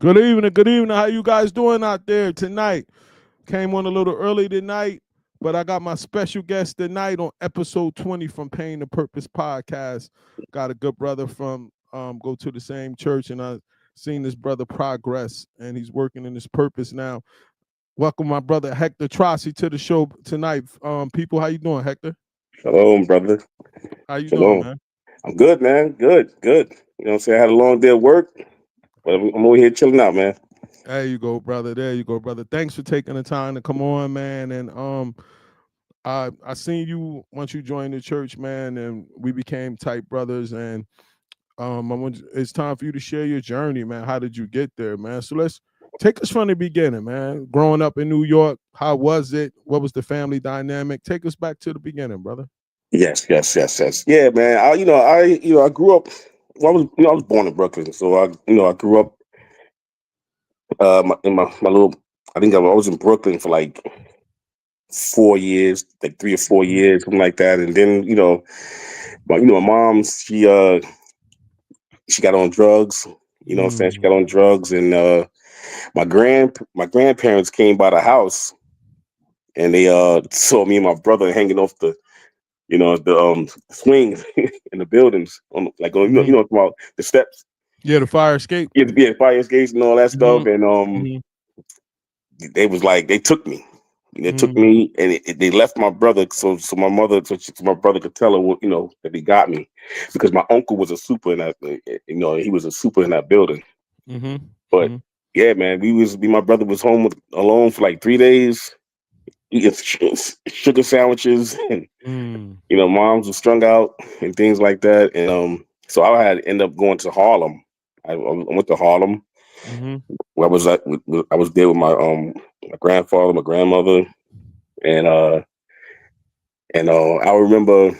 Good evening. Good evening. How you guys doing out there tonight? Came on a little early tonight, but I got my special guest tonight on episode 20 from Pain to Purpose podcast. Got a good brother from go to the same church, and I've seen this brother progress, and he's working in his purpose now. Welcome my brother Hector Trossi to the show tonight. People, how you doing, Hector? Shalom, brother. How you doing, Shalom. man? I'm good, man. Good, good. You know what I'm saying? I had a long day of work, but I'm over here chilling out, man. There you go, brother. There you go, brother. Thanks for taking the time to come on, man. And I seen you once you joined the church, man, and we became tight brothers. And it's time for you to share your journey, man. How did you get there, man? So let's take us from the beginning, man. Growing up in New York, how was it? What was the family dynamic? Take us back to the beginning, brother. Yes, yes, yes, yes. Yeah, man. I grew up. Well, I was born in Brooklyn, so I grew up. In my little. I was in Brooklyn for like 4 years, like 3 or 4 years, something like that, and then my mom, she got on drugs. You know what I'm saying? She Mm, got on drugs, and my grandparents came by the house, and they saw me and my brother hanging off the swings in the buildings hmm about the steps. Yeah, the fire escape. Yeah, fire escapes and all that hmm stuff. And hmm they was like they took me. They took hmm me, and they left my brother. So my mother, so my brother could tell her that he got me, because my uncle was a super in that. He was a super in that building. hmm But hmm yeah, man, my brother was home alone for like 3 days, eating sugar sandwiches, and mm moms were strung out and things like that. And so I had to end up going to Harlem. I went to Harlem, hmm where I was there with my grandfather, my grandmother, and I remember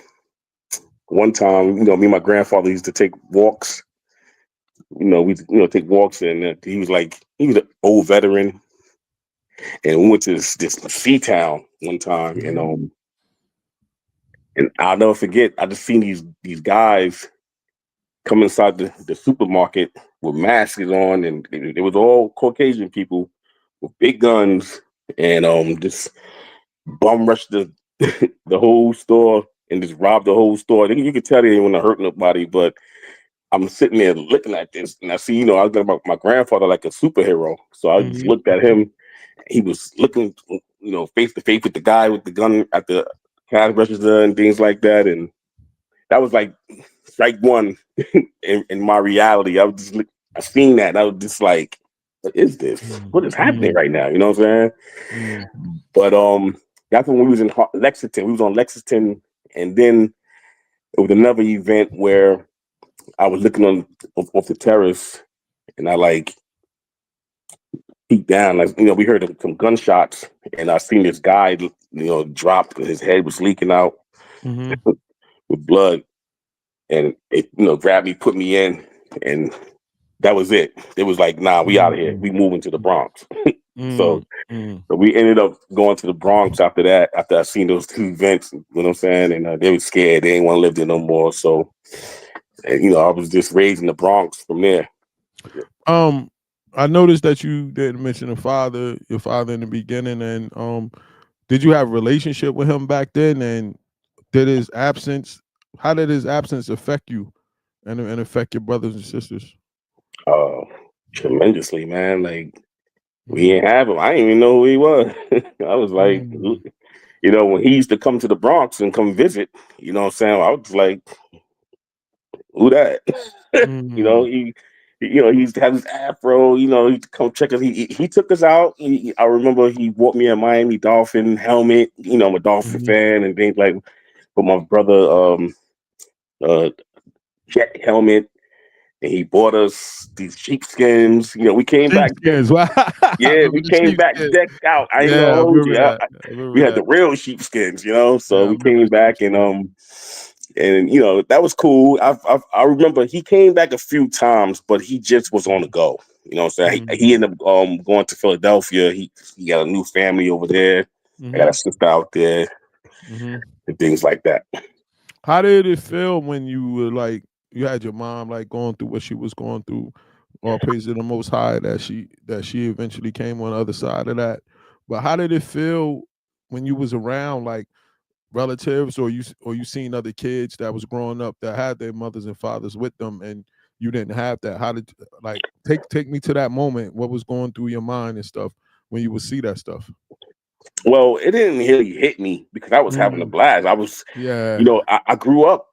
one time, me and my grandfather used to take walks. We take walks, and he was an old veteran, and we went to this sea town one time, hmm and I'll never forget. I just seen these guys come inside the supermarket with masks on, and it was all Caucasian people with big guns, and just bum rushed the whole store and just robbed the whole store. You could tell they didn't want to hurt nobody, but I'm sitting there looking at this, and I see, I was looking at my grandfather like a superhero. So I just hmm looked at him. He was looking, face to face with the guy with the gun at the cash register and things like that, and that was like strike one in my reality. I seen that. And I was just like, what is this? What is happening hmm right now? You know what I'm saying? hmm But that's when we was in Lexington. We was on Lexington, and then it was another event where I was looking off the terrace, and I like peeked down. Like, we heard some gunshots, and I seen this guy, drop. His head was leaking out hmm with blood, and it, grabbed me, put me in, and that was it. It was like, nah, we out of here. hmm We moving to the Bronx. So, mm mm so we ended up going to the Bronx after that. After I seen those two events, you know what I'm saying, and they were scared. They didn't want to live there no more. So, and, I was just raised in the Bronx from there. Um, I noticed that you didn't mention your father in the beginning, and did you have a relationship with him back then? And did his absence, how did his absence affect you and affect your brothers and sisters? Uh, Tremendously, man. Like, we hmm didn't have him. I didn't even know who he was. I was like, mm when he used to come to the Bronx and come visit, you know what I'm saying? I was like, who that? mm He used to have his afro. He'd come check us. He took us out. I remember he bought me a Miami Dolphin helmet. I'm a Dolphin hmm fan and things like. But my brother, uh, jet helmet, and he bought us these sheepskins. We came back. Sheepskins. Wow, I Yeah, remember we the came back sheepskins. decked out. I ain't Yeah, gonna I hold you. remember that. I We remember had the that. real sheepskins, So Yeah, I we remember came the back, sheepskins. and that was cool. I remember he came back a few times, but he just was on the go. You know what I'm saying? He Mm-hmm. ended up going to Philadelphia. He got a new family over there. I got a hmm sister out there hmm and things like that. How did it feel when you were like you had your mom like going through what she was going through? All praise to the Most High that she eventually came on the other side of that. But how did it feel when you was around, like relatives, or you seen other kids that was growing up that had their mothers and fathers with them, and you didn't have that? How did, like, take me to that moment? What was going through your mind and stuff when you would see that stuff? Well, it didn't really hit me because I was having a Mm, blast. I was, yeah. I grew up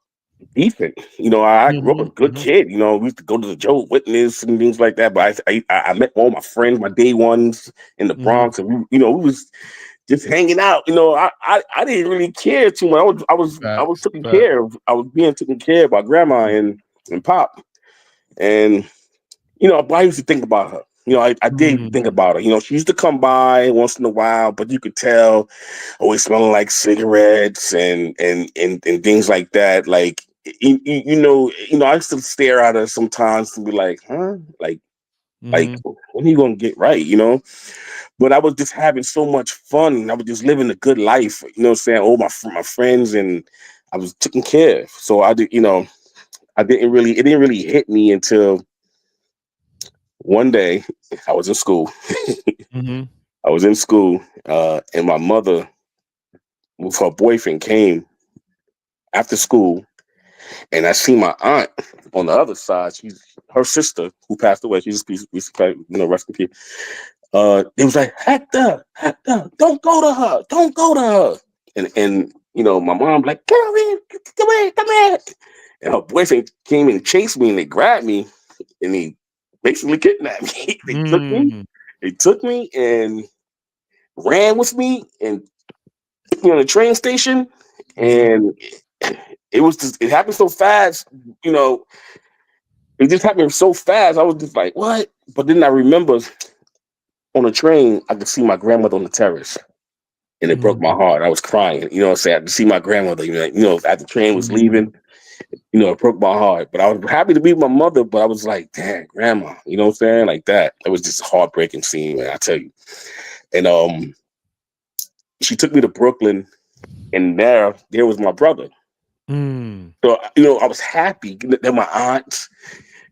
decent. I grew up a Hmm. good kid. We used to go to the Joe Witness and things like that. But I met all my friends, my day ones in the Hmm. Bronx, and we was just hanging out. I didn't really care too much. I was Facts. taken Facts. care of. I was being taken care of by grandma and pop. And but I used to think about her. I did think Mm, about her. She used to come by once in a while, but you could tell always smelling like cigarettes and things like that. Like I used to stare at her sometimes and be like, huh? Like hmm. when are you gonna get right? But I was just having so much fun. I was just living a good life. What I'm saying? All my friends, and I was taken care of. So I did. It didn't really hit me until one day I was in school. Hmm. I was in school, and my mother with her boyfriend came after school, and I see my aunt on the other side. She's her sister who passed away. She just rest in peace. It was like, Hector, don't go to her, don't go to her. And my mom like, come here, come here, come here. And her boyfriend came and chased me, and they grabbed me, and he basically kidnapped me. Mm, They took me and ran with me and took me on the train station, hmm. and it happened so fast, you know, it just happened so fast. I was just like, what? But then I remember on the train, I could see my grandmother on the terrace, and it broke my Mm, heart. I was crying, saying I could see my grandmother, as the train was mm, leaving, it broke my heart. But I was happy to be with my mother, but I was like, damn, grandma, you know what I'm saying? Like that. It was just a heartbreaking scene, man, I tell you. And she took me to Brooklyn, and there was my brother. mm, So, I was happy that my aunts,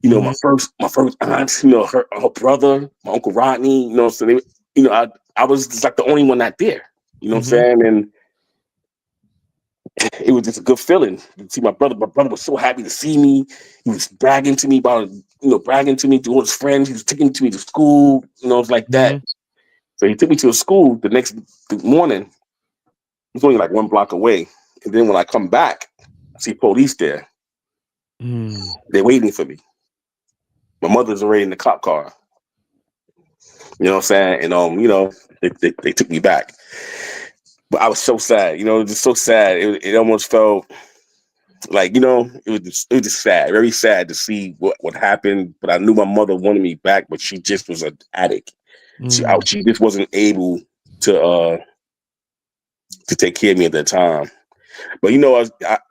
my hmm. first aunt, her brother, my Uncle Rodney, so they, I was just like the only one not there. You know what I'm Hmm. saying? And it was just a good feeling to see my brother. My brother was so happy to see me. He was bragging to me about, bragging to me to all his friends. He was taking me to school, it was like that. Hmm. So he took me to a school the next morning. It was only like 1 block away. And then when I come back, I see police there. Mm, They're waiting for me. My mother's already in the cop car. You know what I'm saying? And they took me back. But I was so sad, just so sad. It almost felt like, it was just sad, very sad to see what happened. But I knew my mother wanted me back, but she just was an addict. mm, She just wasn't able to to take care of me at that time. But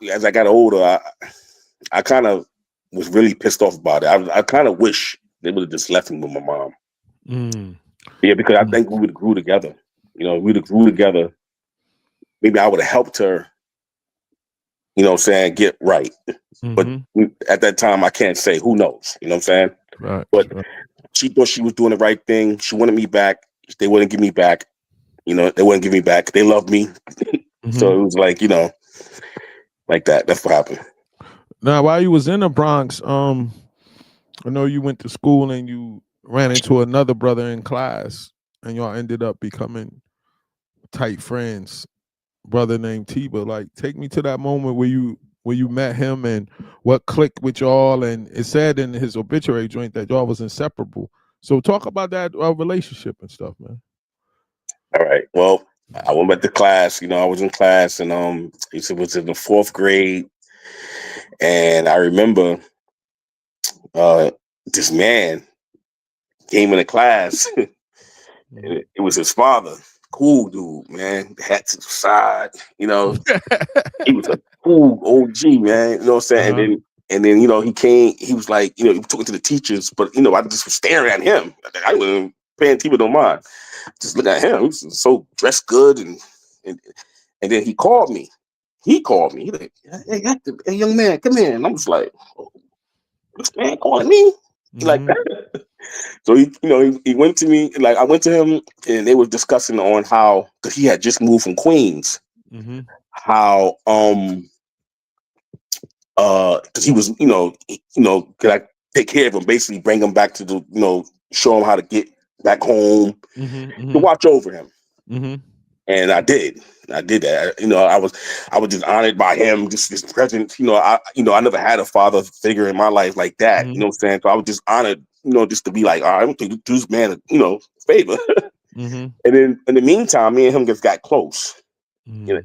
as I got older, I kind of was really pissed off about it. I kind of wish they would have just left me with my mom. mm, Yeah, because I mm, think we would have grew together. We would have grew together. Maybe I would have helped her, what I'm saying, get right. But hmm. at that time, I can't say. Who knows? You know what I'm saying? Facts. But she thought she was doing the right thing. She wanted me back. They wouldn't give me back. They wouldn't give me back. They loved me. Hmm. So it was like, like that. That's what happened. Now, while you was in the Bronx, I know you went to school and you ran into another brother in class, and y'all ended up becoming tight friends. Brother named Tiba. Like, take me to that moment where you met him and what clicked with y'all. And it said in his obituary joint that y'all was inseparable. So talk about that relationship and stuff, man. All right. Well, I went back to class. I was in class, and it was in the fourth grade, and I remember uh, this man came into class. Mhm. It was his father. Cool dude, man. Hat to the side. He was a cool OG, man. You know what I'm saying? Uh-huh. And then, he came, he was like, he was talking to the teachers, but I just was staring at him. I wasn't paying people no mind. Just looking at him. He was so dressed good, and and then he called me. He called me. He like, hey, young man, come here. And I was like, oh, this man calling me? He like Hmm. that? So he went to me, like I went to him, and they were discussing on how, because he had just moved from Queens, Mm-hmm. how because he was could I take care of him, basically bring him back to the show him how to get back home, Mm-hmm. to Mm-hmm. watch over him. Mm-hmm. And I did that. I was just honored by him, just his presence. I never had a father figure in my life like that. You Mm-hmm. know what I'm saying? So I was just honored, just to be like, all right, I'm gonna do this man, favor. Mm-hmm. And then in the meantime, me and him just got close.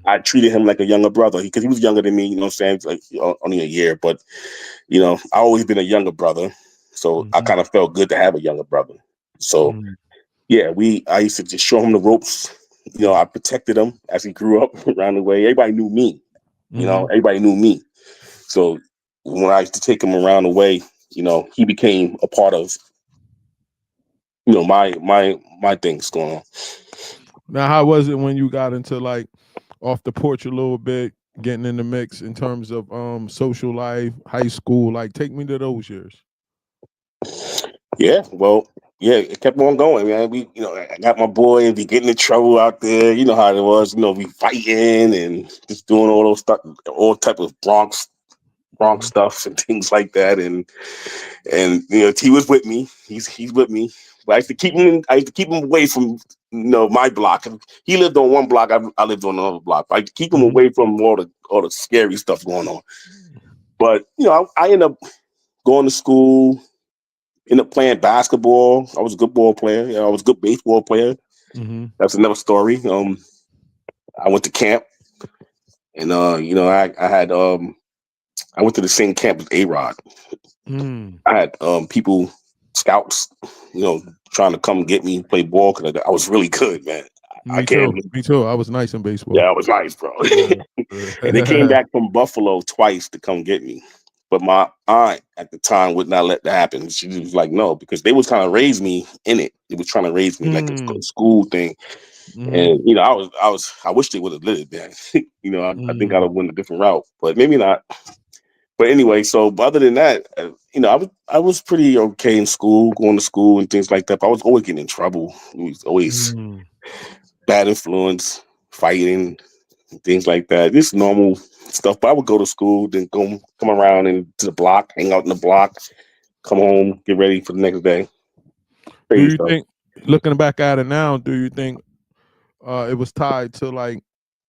I treated him like a younger brother because he was younger than me. You know what I'm saying? Like only a year, but I always been a younger brother, so I Mm-hmm. kind of felt good to have a younger brother. So Mm-hmm. yeah, I used to just show him the ropes. I protected him as he grew up around the way. Everybody knew me. Mm-hmm. Everybody knew me. So when I used to take him around the way, he became a part of my things going on. Now, how was it when you got into like off the porch a little bit, getting in the mix in terms of social life, high school? Like, take me to those years. Yeah, well, yeah, it kept on going, man. I got my boy and be getting in trouble out there. You know how it was. We fighting and just doing all those stuff, all type of Bronx Mm-hmm. stuff and things like that. And T was with me. He's with me. But I used to keep him away from my block. He lived on one block. I lived on another block. I used to keep him Mm-hmm. away from all the scary stuff going on. But I ended up going to school. Ended up playing basketball. I was a good ball player. I was a good baseball player. Mm-hmm. That's another story. I went to camp, and I had I went to the same camp as A-Rod. Mm. I had people, scouts, trying to come get me play ball because I was really good, man. I Me can't. too. Me too. I was nice in Yeah, baseball. I was nice, bro. And they came Yeah. back from Buffalo twice to come get me. But my aunt at the time would not let that happen. She was like, no, because they was trying to raise me in it. They was trying to raise me like a Mm. school thing. Mm-hmm. And I wish they would have lit it then. I think I'd Mm. have went a different route, but maybe not. But anyway, so but other than that, I was pretty okay in school, going to school and things like that. But I was always getting in trouble. It was always Mm. bad influence, fighting, things like that. Just normal stuff. But I would go to school, then come around and to the block, hang out in the block, come home, get ready for the next day. Do Crazy you stuff. think, looking back at it now, do you think it was tied to like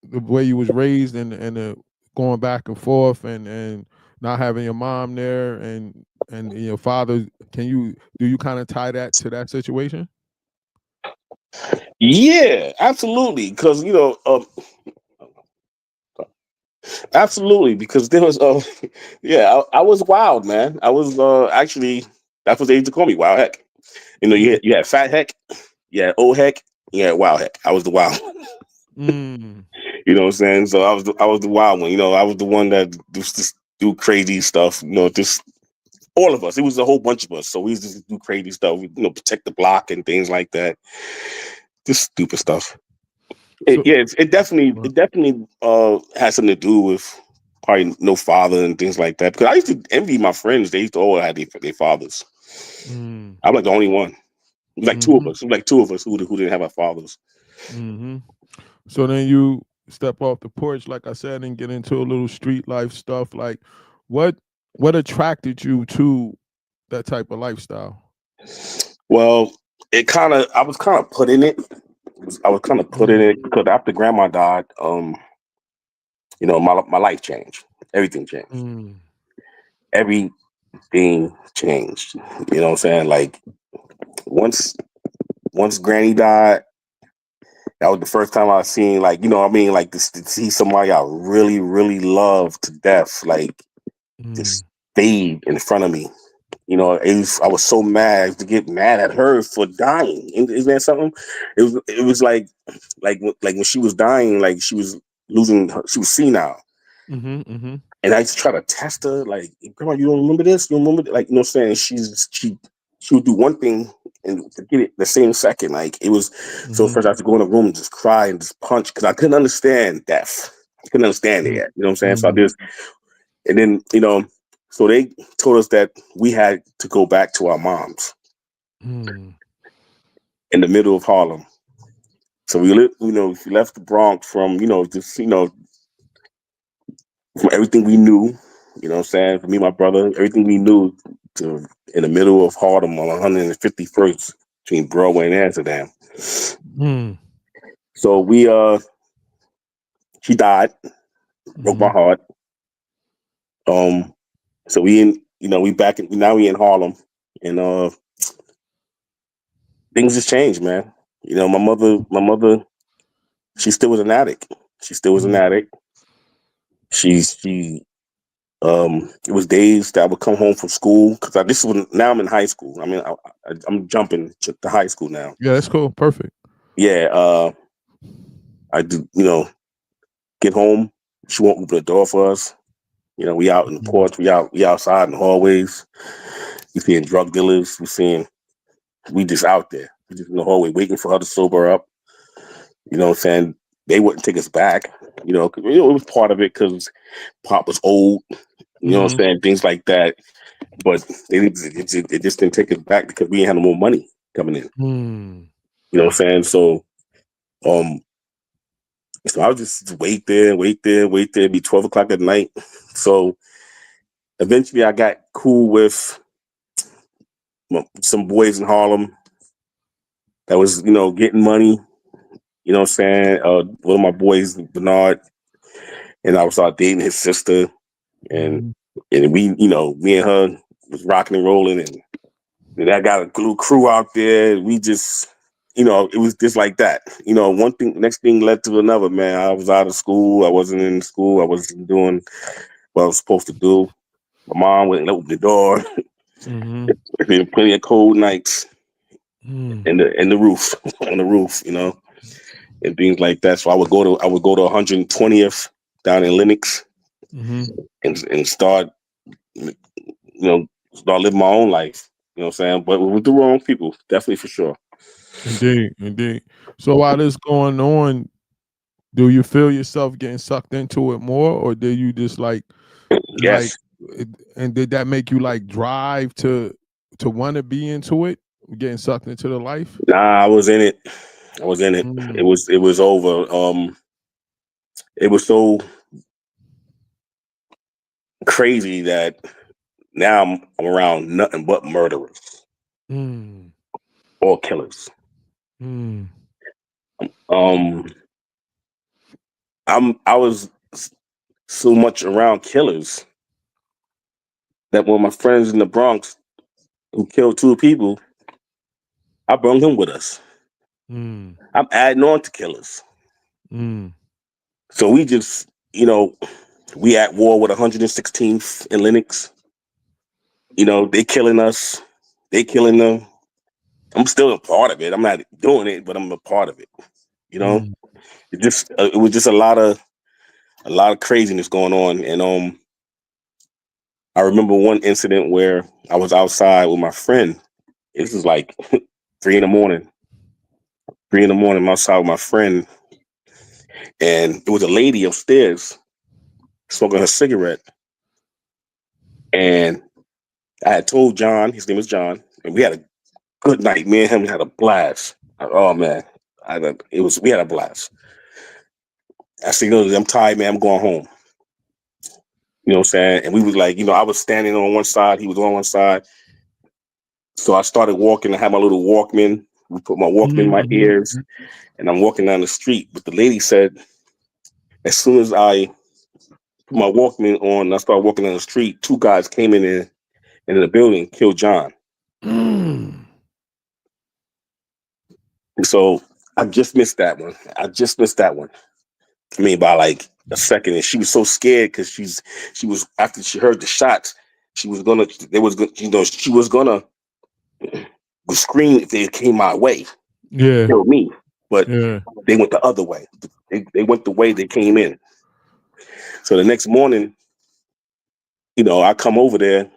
the way you was raised and going back and forth and not having your mom there and your father? Do you kind of tie that to that situation? Yeah, absolutely. Because absolutely, because there was yeah, I was wild, man. I was actually that's what they used to call me, Wild Heck. You had Fat Heck, you had Old Heck, you had Wild Heck. I was the wild one. Mm. You know what I'm saying? So I was the wild one. I was the one that just do crazy stuff. Just all of us. It was a whole bunch of us. So we used to do crazy stuff. Protect the block and things like that. Just stupid stuff. So Yeah, it definitely has something to do with probably no father and things like that. Because I used to envy my friends; they used to all have their fathers. mm. I'm like the only one. It was like two of Mm-hmm. us. It was like two of us who didn't have our fathers. Mm-hmm. So then you step off the porch, like I said, and get into a little street life stuff. Like, what what attracted you to that type of lifestyle? Well, I was kind of put in it. I was kind of put in Mm. it because after grandma died, my life changed. Everything changed. Mm. Everything changed. You know what I'm saying? Like once once Granny died, that was the first time I seen like what I mean, like to see somebody I really really love to death, like Mm. just stayed in front of me. I was so mad. I used to get mad at her for dying. Isn't that something? It was like when she was dying, like she was she was senile. Mhm, mhm, And I used to try to test her, like, Grandma, you don't remember this? You don't remember like what I'm saying? She would do one thing and forget it the same second. Like it was so mhm, first I had to go in the room and just cry and just punch because I couldn't understand death. I couldn't understand it mm, yet. You know what I'm saying? So I mm, just and then, so they told us that we had to go back to our moms. Mm. in the middle of Harlem. So we left the Bronx from, just, from everything we knew, what I'm saying, for me and my brother, everything we knew, to in the middle of Harlem on 151st between Broadway and Amsterdam. Mm. So she died, broke my Mhm. heart. So now we in Harlem, and things just changed, man. My mother, she still was an addict. She still was an Mm. addict. She it was days that I would come home from school because this was now I'm in high school. I mean, I'm jumping to high school now. Yeah, that's cool. Perfect. Yeah, I do. Get home. She won't open the door for us. We out in the Mm. porch. We outside in the hallways. We seeing drug dealers. We just out there. We just in the hallway waiting for her to sober up. You know what I'm saying? They wouldn't take us back. 'Cause, it was part of it because Pop was old. You know what I'm Mhm. saying? Things like that. But they just didn't take us back because we ain't had no more money coming in. Mm. You know what I'm saying? Um, so I would just wait there, be 12 o'clock at night. So eventually I got cool with some boys in Harlem that was, getting money. You know what I'm saying? One of my boys, Bernard, and I was dating his sister, and Mhm. we, me and her was rocking and rolling, and I got a little crew out there. We just, it was just like that. One thing, next thing led to another. Man, I was out of school. I wasn't in school. I wasn't doing what I was supposed to do. My mom wouldn't open the door. Mhm. There's been plenty of cold nights Mm. in the roof on the roof, and things like that. So I would go to 120th down in Lenox Mhm. and start living my own life. You know what I'm saying? But with the wrong people, definitely for sure. Indeed, indeed. So while this going on, do you feel yourself getting sucked into it more, or did you just like, Yes. and did that make you like drive to want to be into it, getting sucked into the life? Nah, I was in it. I was in it. It Mm. was it was over. It was so crazy that now I'm around nothing but murderers Mm. or killers. Mm. Um, I was so much around killers that when my friends in the Bronx who killed two people, I brought him with us. Mm. I'm adding on to killers. Mm. So we just, we at war with 116th in Lenox. They killing us. They killing them. I'm still a part of it. I'm not doing it, but I'm a part of it. You know, Mm. it was just a lot of craziness going on. And I remember one incident where I was outside with my friend. This is like 3 in the morning. 3 in the morning, I'm outside with my friend, and it was a lady upstairs smoking her cigarette. And I had told John, his name is John, and we had a good night. Me and him had a blast. Oh man, we had a blast. I said, I'm tired, man. I'm going home. You know what I'm saying? And we was like, I was standing on one side, he was on one side. So I started walking. I had my little Walkman. We put my Walkman in Mhm. my Mhm. ears, and I'm walking down the street. But the lady said, as soon as I put my Walkman on, and I started walking down the street, two guys came in there into the building, killed John. Mm. And so I just missed that one. I just missed that one. I mean, by like a second, and she was so scared because she was after she heard the shots, she was gonna she was gonna scream if they came my way, Yeah. kill me, but Yeah. they went the other way. They went the way they came in. So the next morning, I come over there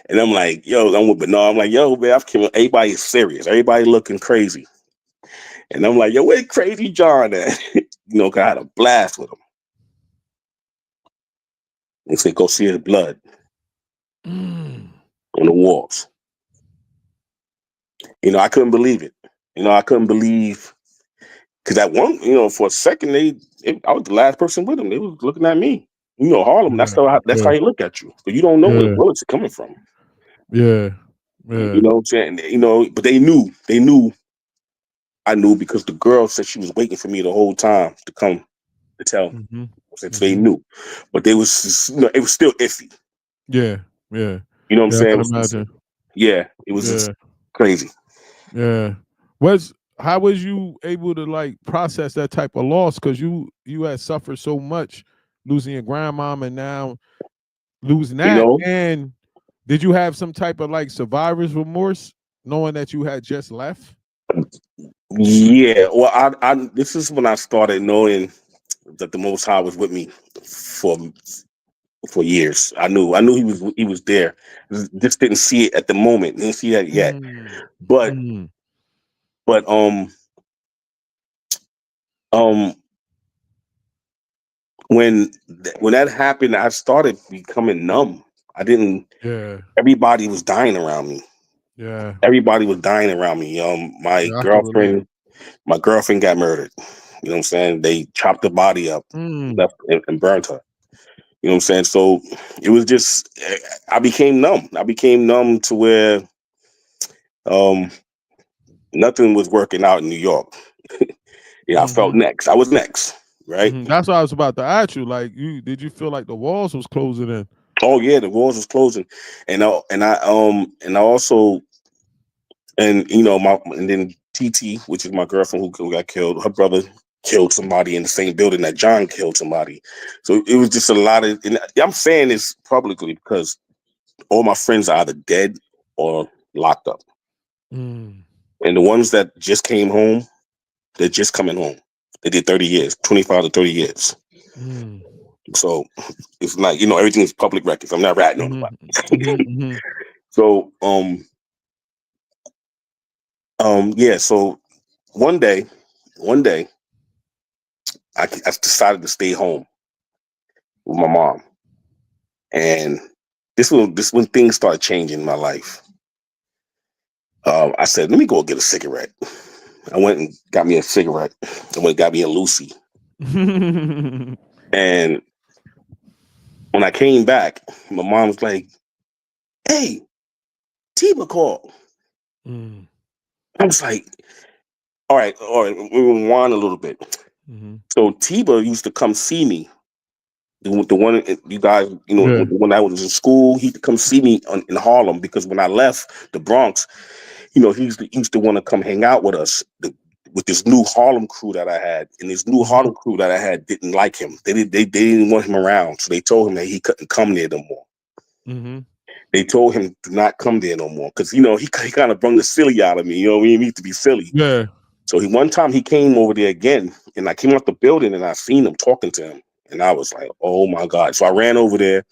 and I'm like, yo, I'm with Bernard. I'm like, yo, man, I've killed everybody is serious. Everybody looking crazy. And I'm like, yo, where Crazy John at? 'Cause I had a blast with him. They said, go see his blood Mm. on the walls. I couldn't believe it. I couldn't believe, because that one, for a second, I was the last person with them. They was looking at me. Harlem. Yeah, That's how yeah, they look at you, but you don't know where the yeah, bullets are coming from. yeah, You yeah. know what I'm saying? But they knew. I knew because the girl said she was waiting for me the whole time to come to tell me. Mm-hmm. So they Mm-hmm. knew, but they was just, it was still iffy. Yeah, yeah, You know what I'm yeah. I saying? can imagine. It was just Yeah, crazy. yeah. How was you able to like process that type of loss? Because you had suffered so much losing your grandmom and now losing You that. know? And did you have some type of like survivor's remorse knowing that you had just left? Yeah. Well, I this is when I started knowing that the Most High was with me for years. I knew he was there. Just didn't see it at the moment. Didn't see that yet. Mm, But mm, but um when that happened, I started becoming numb. I didn't. yeah, Everybody was dying around me. yeah, Everybody was dying around me. My yeah. I can relate. girlfriend got murdered. You know what I'm saying? They chopped the body up, Mm, left and burned her. You know what I'm saying? So it was just, I became numb. I became numb to where um nothing was working out in New York. I felt mm-hmm, next. I was next, right? mm-hmm. That's what I was about to ask you. Like, did you feel like the walls was closing in? Oh yeah, the walls was closing, and I also, and then TT, which is my girlfriend who got killed, her brother killed somebody in the same building that John killed somebody. So it was just a lot of, and I'm saying this publicly because all my friends are either dead or locked up. Mm, And the ones that just came home, they're just coming home. They did 30 years, 25 to 30 years. mm, So it's like, everything is public records. I'm not ratting on mm-hmm, nobody. mm-hmm, So, yeah. So one day, I decided to stay home with my mom, and this when things started changing in my life. I said, let me go get a cigarette. I went and got me a cigarette. I went and got me a Lucy, mm-hmm. and when I came back, my mom was like, "Hey, Tiba called." Mm, I was like, all right, we rewind a little bit. mm-hmm. So Tiba used to come see me. The one you guys, Yeah. when I was in school, he'd come see me in Harlem because when I left the Bronx, he used to want to come hang out with us. With this new Harlem crew that I had, and this new Mm-hmm. Harlem crew that I had didn't like him. They didn't want him around, so they told him that he couldn't come there no more. Mm-hmm. They told him to not come there no more because he kind of brung the silly out of me. We need to be silly. Yeah. So one time he came over there again, and I came out the building and I seen him talking to him, and I was like, "Oh my God!" So I ran over there,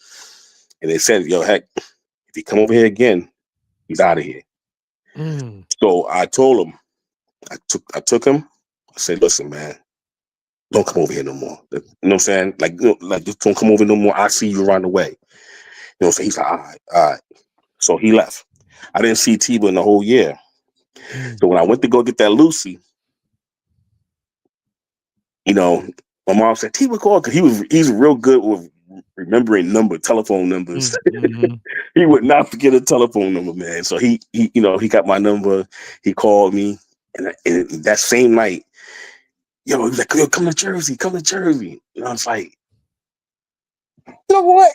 and they said, "Yo, heck, if he come over here again, he's out of here." Mm, So I told him, I took him. I said, "Listen, man, don't come over here no more. You know what I'm saying? Like, just don't come over no more. I see you run away." So he's like, "All right, all right." So he left. I didn't see Tiba in the whole year. mm. So when I went to go get that Lucy, you know, my mom said, Tiba called, because he's real good with remembering telephone numbers. Mm, mhm, He would not forget a telephone number, man. So he got my number. He called me, and that same night, he was like, "Yo, come to Jersey, come to Jersey." And I was like, "You know what?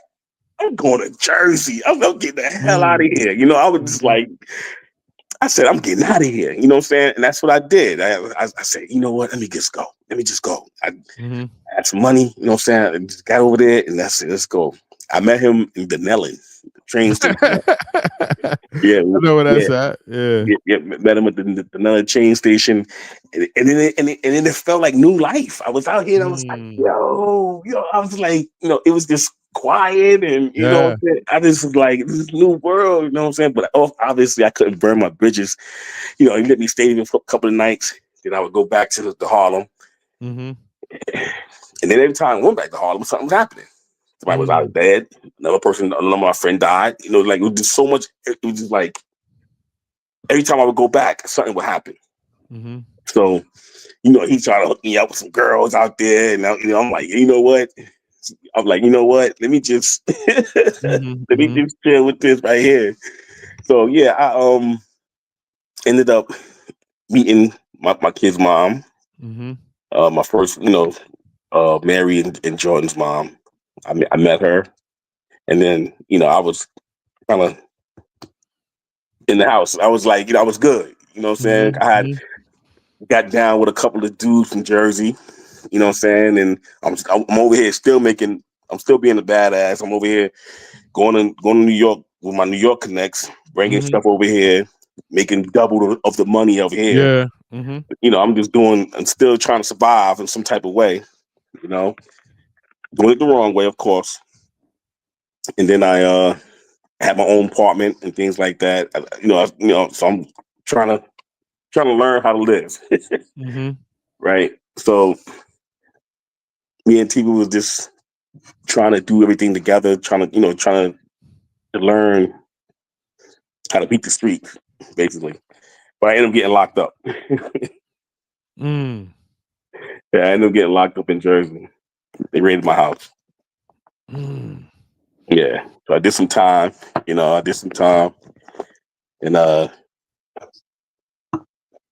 I'm going to Jersey. I'm getting the hell out mm, of here." I was just mhm, like, I said, I'm getting out of here. You know what I'm saying? And that's what I did. I said, you know what? Let me just go. Let me just go. I mhm. had some money. You know what I'm saying? I just got over there, and that's it. Let's go. I met him in Denellen, the train station. I Yeah, know where yeah. that's at. Yeah. Yeah, met him at the another train station, and then it felt like new life. I was out here, and I was like, Mm, yo, I was like, it was just quiet, and yeah. I just was like, this is new world, you know what I'm saying? But obviously, I couldn't burn my bridges. He let me stay even for a couple of nights. Then I would go back to the Harlem, Mhm, and then every time I went back to Harlem, something was happening. Somebody was out of mm, bed. Another of my friend died. Like it was just so much. It was just like every time I would go back, something would happen. Mm-hmm. So, he tried to hook me up with some girls out there, and I'm like, what? I'm like, let me just Mm-hmm. let me Mm-hmm. just chill with this right here. So yeah, I ended up meeting my kid's mom. Mm-hmm. My first, Mary and Jordan's mom. I met her, and then I was kind of in the house. I was like, I was good. You know what I'm saying? I had Mm-hmm. got down with a couple of dudes from Jersey. You know what I'm saying? And I'm over here still making. I'm still being a badass. I'm over here going to New York with my New York connects, bringing Mm-hmm. stuff over here, making double of the money over here. Yeah. Mm-hmm. I'm still trying to survive in some type of way. You know, doing it the wrong way, of course. And then I had my own apartment and things like that. So I'm trying to learn how to live, Mm-hmm. right? So me and T was just trying to do everything together, trying to learn how to beat the streets, basically. But I ended up getting locked up. Mm. Yeah, I ended up getting locked up in Jersey. They raided my house. Mm. Yeah. So I did some time, and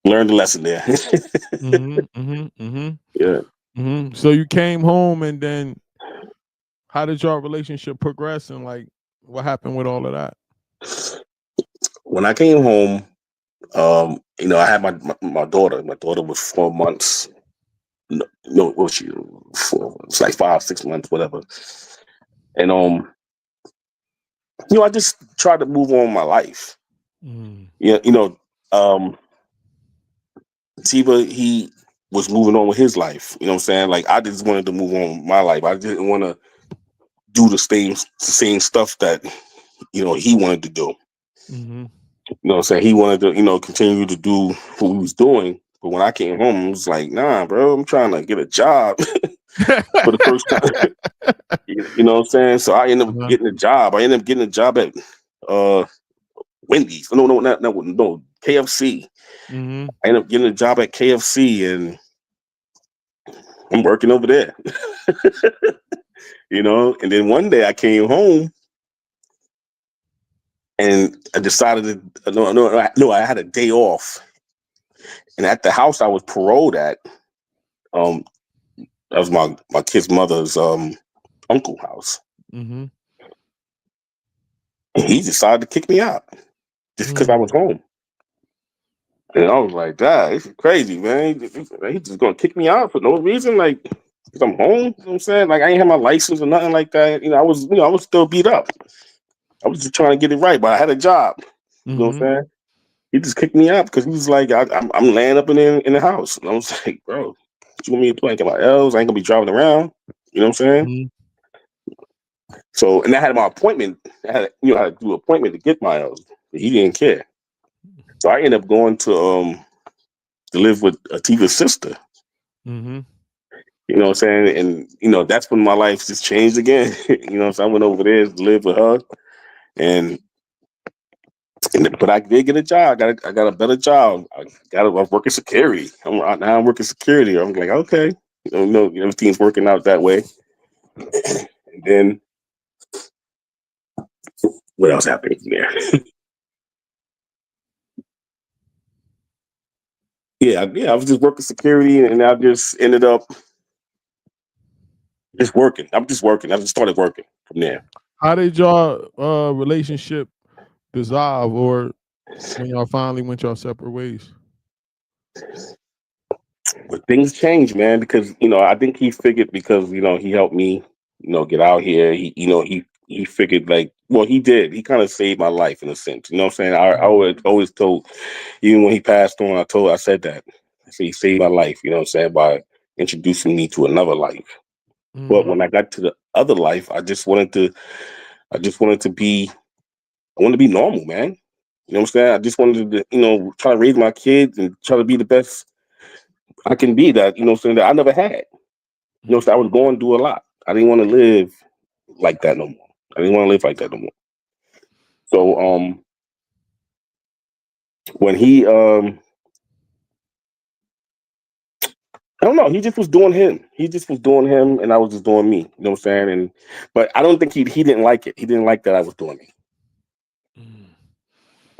learned the lesson there. Mm-hmm. Mm-hmm. Mm-hmm. Yeah. Mm-hmm. So you came home, and then how did your relationship progress, and like what happened with all of that? When I came home, I had my daughter. My daughter was 4 months. No, what was she? It's like 5, 6 months, whatever. And I just tried to move on with my life. Mm. Yeah, um, Tiba, he was moving on with his life. You know what I'm saying? Like I just wanted to move on with my life. I didn't want to do the same stuff that he wanted to do. Mm-hmm. You know what I'm saying? He wanted to continue to do what he was doing. But when I came home, I was like, nah, bro, I'm trying to get a job for the first time. You know what I'm saying? So I ended up Uh-huh. getting a job. I ended up getting a job at uh Wendy's. No, no, KFC. Mm-hmm. I ended up getting a job at KFC, and I'm working over there. And then one day I came home and I decided to no, I had a day off. And at the house I was paroled at, um, that was my kid's mother's uncle house. Mm-hmm. And he decided to kick me out just because I Mm. was home. And I was like, "Dad, this is crazy, man. He just gonna kick me out for no reason, like because I'm home." You know what I'm saying? Like I ain't have my license or nothing like that. I was still beat up. I was just trying to get it right, but I had a job. You know what I'm Mm-hmm. saying? He just kicked me out because he was like, I'm laying up in the house. And I was like, bro, what you want me to do? I ain't got my L's. I ain't gonna be driving around. You know what I'm saying? Mm-hmm. So, and I had my appointment. I had to do an appointment to get my L's. But he didn't care. So I ended up going to live with Ativa's sister. Mm-hmm. You know what I'm saying? And that's when my life just changed again. So I went over there to live with her, and but I did get a job. I got a better job. I'm working security. I'm working security. I'm like, okay, everything's working out that way. And then what else happened there? Yeah. I was just working security, and I just ended up just working. I'm just working. I just started working from there. How did your relationship dissolve, or when y'all finally went y'all separate ways? But things changed, man, because I think he figured because he helped me, get out here. He figured like, well, he did. He kind of saved my life in a sense. You know what I'm saying? I always told, even when he passed on, I said that. I said he saved my life. You know what I'm saying, by introducing me to another life. But Mm-hmm. when I got to the other life, I just wanted to be, I wanted to be normal, man. You know what I'm saying? I just wanted to, try to raise my kids and try to be the best I can be that, what I'm saying, that I never had. So I was going through a lot. I didn't want to live like that no more. I didn't want to live like that no more. So when he I don't know. He just was doing him. He just was doing him, and I was just doing me. You know what I'm saying? And but I don't think he didn't like it. He didn't like that I was doing me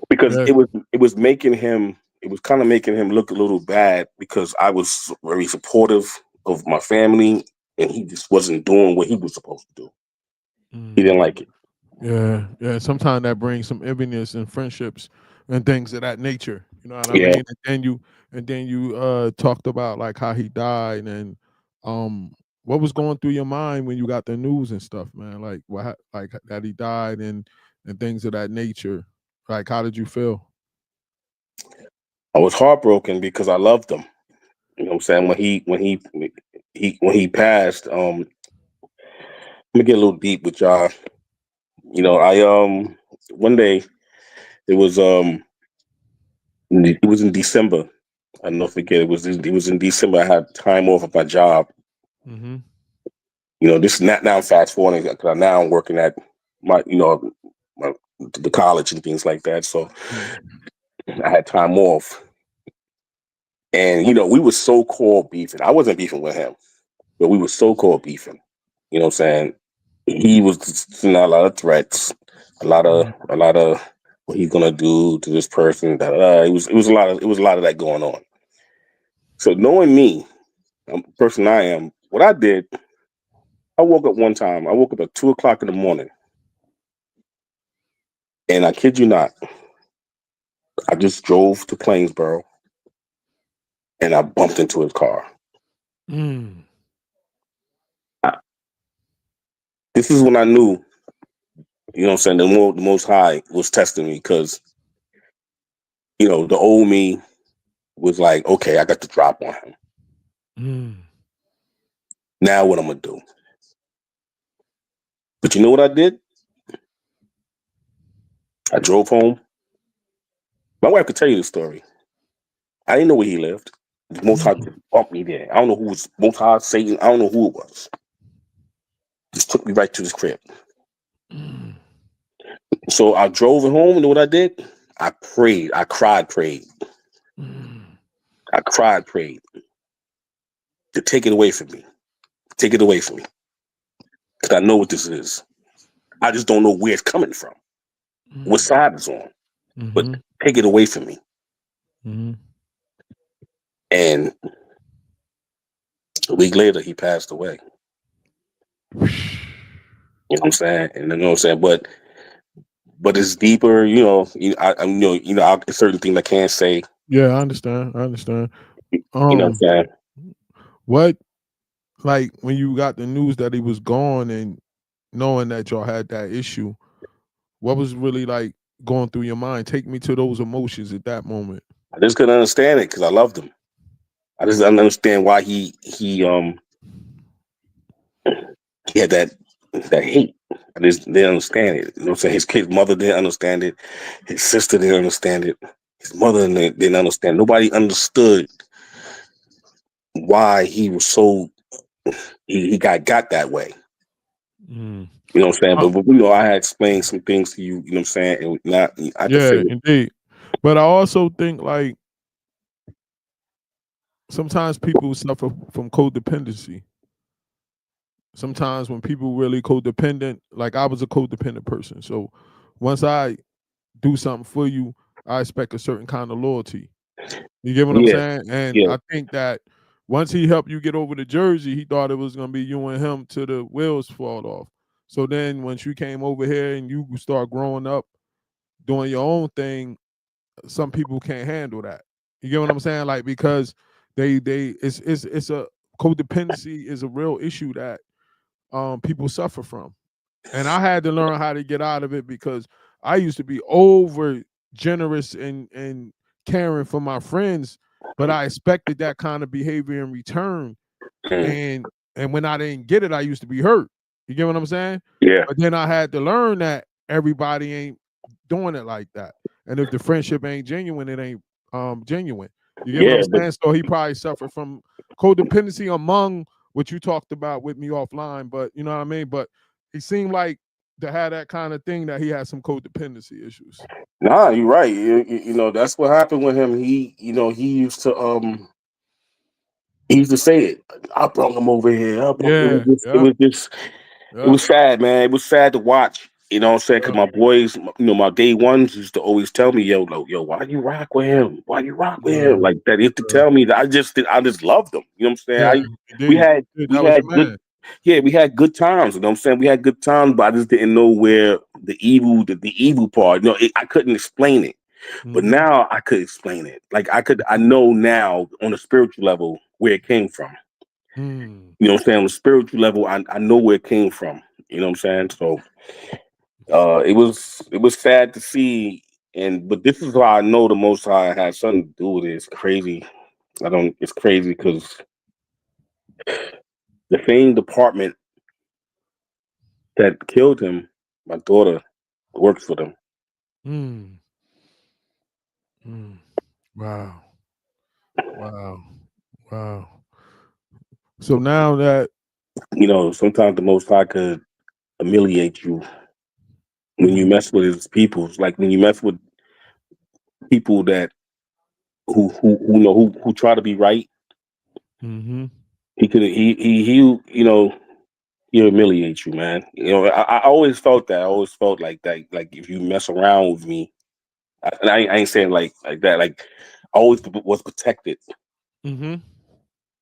because Yeah. it was making him. It was kind of making him look a little bad because I was very supportive of my family, and he just wasn't doing what he was supposed to do. He didn't like it. Yeah, yeah. Sometimes that brings some enviness in friendships and things of that nature. You know what I Yeah. mean? And then you talked about like how he died and um what was going through your mind when you got the news and stuff, man? Like like that he died and things of that nature. Like how did you feel? I was heartbroken because I loved him. You know what I'm saying? When he passed, let me get a little deep with y'all. I one day it was it was in December. I never forget it was in December. I had time off of my job. Mm-hmm. This is not now fast forwarding because now I'm working at my my, the college and things like that. So I had time off, and we were so called beefing. I wasn't beefing with him, but we were so called beefing. You know what I'm saying? He was a lot of threats, a lot of what he's gonna do to this person. It was a lot of that going on. So knowing me, the person I am, what I did, I woke up one time. I woke up at 2 o'clock in the morning, and I kid you not, I just drove to Plainsboro, and I bumped into his car. Mm. I, this is when I knew, what I'm saying, the Most High was testing me because the old me was like, okay, I got to drop on him. Mm. Now what I'm gonna do? But you know what I did? I drove home. My wife could tell you the story. I didn't know where he lived. The Most High just bumped me there. I don't know who was Most High, Satan. I don't know who it was. Just took me right to his crib. Mm. So I drove it home. You know what I did? I prayed. I cried, prayed. Mm. I cried, prayed to take it away from me. Take it away from me. Because I know what this is. I just don't know where it's coming from. What Mm. side it's on. But Mm-hmm. take it away from me. Mm-hmm. And a week later, he passed away. You know what I'm saying? And you know what I'm saying? But it's deeper, it's certain things I can't say. Yeah, I understand. I understand. You know what I'm Um, saying? what like when you got the news that he was gone and knowing that y'all had that issue, what was really like going through your mind? Take me to those emotions at that moment. I just couldn't understand it because I loved him. I just didn't understand why he had that hate. I just didn't understand it. You know what I'm saying? His kid's mother didn't understand it. His sister didn't understand it. His mother didn't understand. Nobody understood why he was so he got that way. Mm. You know what I'm saying? Uh, But I had explained some things to you. You know what I'm saying? And not I could yeah, figure. indeed. But I also think like sometimes people suffer from codependency. Sometimes when people really codependent, like I was a codependent person. So once I do something for you, I expect a certain kind of loyalty. You get what I'm Yeah, saying? And yeah, I think that once he helped you get over to Jersey, he thought it was gonna be you and him till the wheels fall off. So then once you came over here and you start growing up, doing your own thing, some people can't handle that. You get what I'm saying? Like because they it's a codependency is a real issue that people suffer from. And I had to learn how to get out of it because I used to be over generous and caring for my friends, but I expected that kind of behavior in return. mm, And when I didn't get it, I used to be hurt. You get what I'm saying? yeah, But then I had to learn that everybody ain't doing it like that. And if the friendship ain't genuine, it ain't genuine. You get what I'm yeah. But saying? So he probably suffered from codependency among what you talked about with me offline, but you know what I mean? But he seemed like to have that kind of thing that he had some codependency issues. Nah, you're right. You know, that's what happened with him. He used to say it. I brought him over here. Yeah, It yeah, was just it yeah, was sad, man. It was sad to watch. You know what I'm saying? Because yeah, my boys, my day ones used to always tell me, yo, why you rock with him? Why you rock with yeah, him? Like that. He used to yeah. tell me that I just loved him. You know what I'm saying? Yeah, We you had did. we That was had your good man. yeah, we had good times. You know what I'm saying? We had good times, but I just didn't know where the evil part. I couldn't explain it. But Mm-hmm. now I could explain it. I know now on a spiritual level where it came from. Mm. You know what I'm saying? On a spiritual level, I know where it came from. You know what I'm saying? So it was sad to see, but this is why I know the Most High had something to do with it. It's crazy. It's crazy because the same department that killed him, my daughter works for them. Mm. Mm. Wow. Wow. Wow. So now that You know, sometimes the Most High could humiliate you when you mm, mess with his people. It's like when you mess with people that who try to be right. mm-hmm. He he'll humiliate you, man. You know, I always felt that. I always felt like that. Like if you mess around with me, and I ain't saying like that. Like I always was protected. Mm-hmm.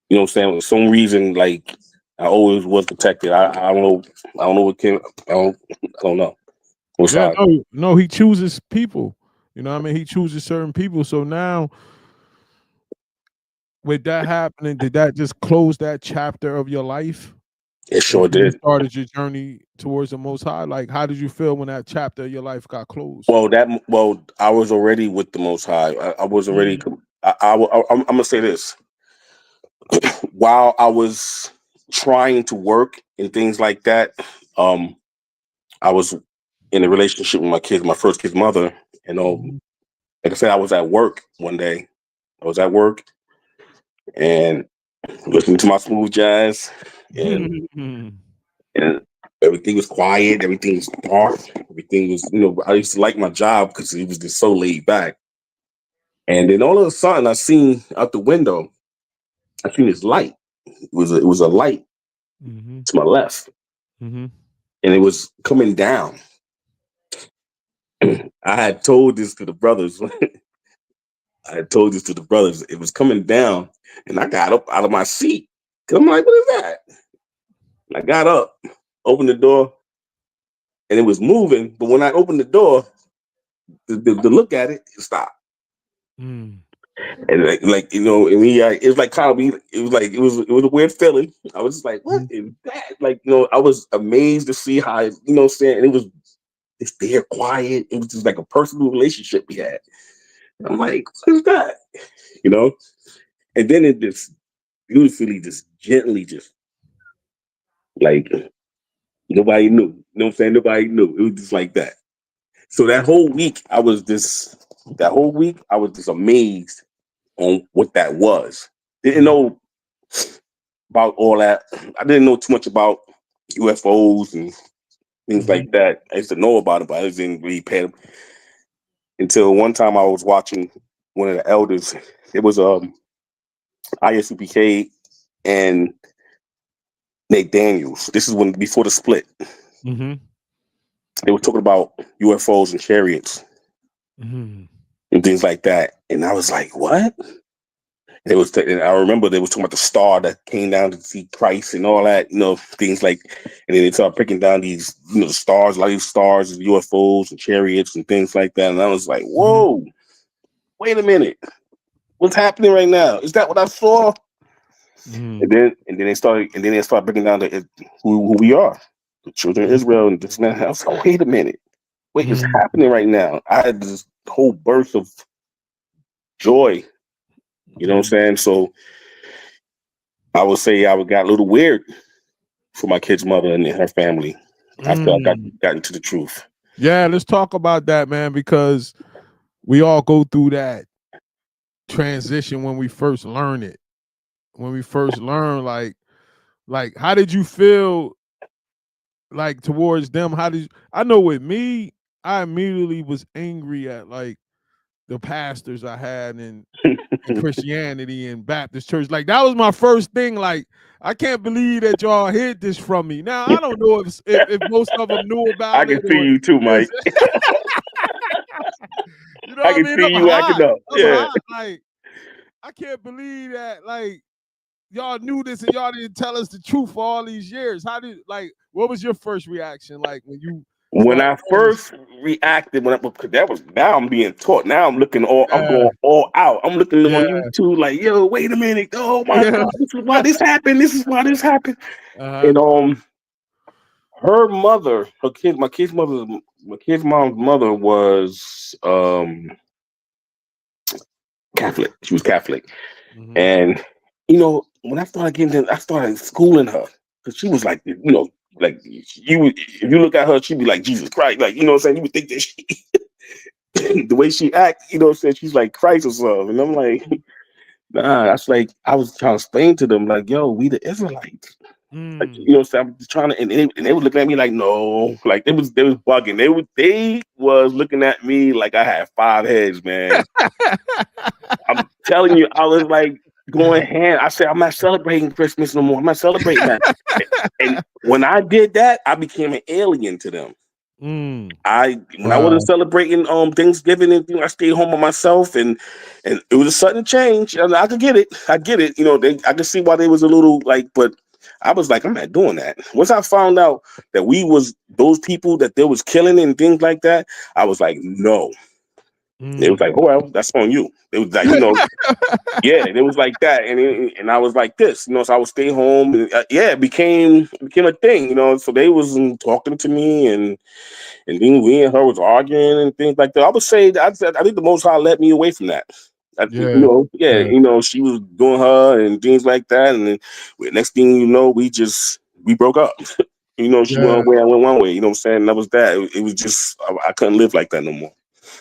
You know what I'm saying? For some reason, like I always was protected. I don't know. I don't know what came. I don't know. What's Yeah, hard? no, he chooses people. You know what I mean? He chooses certain people. So now with that happening, did that just close that chapter of your life? It And sure you did. started your journey towards the Most High? Like, how did you feel when that chapter of your life got closed? Well, I was already with the Most High. I was already. Mm, I'm gonna say this. While I was trying to work and things like that, um, I was in a relationship with my first kid's mother, and mhm, like I said, I was at work one day. I was at work and listening to my smooth jazz, and and everything was quiet, everything was dark, everything was I used to like my job because it was just so laid back. And then all of a sudden, I seen out the window, I seen this light. It was a light mhm, to my left, mhm, and it was coming down. I had told this to the brothers. I had told this to the brothers. It was coming down, and I got up out of my seat. 'Cause I'm like, what is that? And I got up, opened the door, and it was moving. But when I opened the door, to look at it, it stopped. mm, And and it was like kind of, it was a weird feeling. I was just like, what mhm, is that? Like, I was amazed to see how, what I'm saying, and it was just there quiet. It was just like a personal relationship we had. And I'm like, what is that? You know? And then it just beautifully, just gently, just like nobody knew. You know what I'm saying? Nobody knew. It was just like that. So that whole week, I was just amazed on what that was. Didn't mhm, know about all that. I didn't know too much about UFOs and things mhm, like that. I used to know about it, but I didn't really pay them until one time I was watching one of the elders. It was ISUPK and Nate Daniels. This is when before the split. mhm, They were talking about UFOs and chariots mhm, and things like that. And I was like, what? And I remember they was talking about the star that came down to see Christ and all that, things like, and then they started breaking down these, the stars, a lot of these stars and UFOs and chariots and things like that. And I was like, mhm, whoa, wait a minute. What's happening right now? Is that what I saw? mhm, And then they started breaking down who we are, the children of Israel and this and that. I was like, wait a minute. Wait, it's mhm, happening right now. I had this whole burst of joy. You know what I'm mhm, saying? So I would say I got a little weird for my kid's mother and her family after I got mm. got into the truth. Yeah, let's talk about that, man, because we all go through that transition when we first learn it. When we first learn, like how did you feel like towards them? How did I know with me? I immediately was angry at like the pastors I had in Christianity and Baptist church. Like that was my first thing. Like I can't believe that y'all hid this from me. Now I don't know if most of them knew I about can it see or you too, Mike. you know I what I can mean. see you acting up. I'm Yeah. hot. Like I can't believe that. Like y'all knew this and y'all didn't tell us the truth for all these years. How did like? What was your first reaction like when you When started I knowing this? first reacted, because that was now I'm being taught. Now I'm looking I'm Yeah, going all out. I'm looking on yeah, YouTube like, yo, wait a minute. Oh my yeah. God, this is why this happened. This is why this happened. Uh-huh. And her mother, my kid's mom's mother was Catholic. She was Catholic. Mm-hmm. And when I started I started schooling her because she was like, like if you look at her, she'd be like Jesus Christ, like what I'm saying. You would think that the way she act, what I'm saying, she's like Christ or something. And I'm like, nah. That's like I was trying to explain to them, like, yo, we the Israelites. Like, Mm. what I'm saying, I'm just trying to, and they was looking at me like, no, like they was bugging. They was looking at me like I had 5 heads, man. I'm telling you, I was like going hand. I said, I'm not celebrating Christmas no more. I'm not celebrating that. And when I did that, I became an alien to them. Mm. When I wasn't Wow. celebrating Thanksgiving and I stayed home by myself, and it was a sudden change. And I could get it. I get it. I could see why they was a little like, but I was like, I'm not doing that. Once I found out that we was those people that they was killing and things like that, I was like, no. It was Mm. like, oh well, that's on you. It was like, yeah, it was like that, and I was like this, so I would stay home. And, yeah, it became a thing, So they was talking to me, and then we and her was arguing and things like that. I would say that I think the Most High let me away from that. Yeah. Yeah, Yeah. she was doing her and things like that, and then next thing you know, we broke up. She went Yeah. one way, I went one way. You know what I'm saying? That was that. It was just I couldn't live like that no more.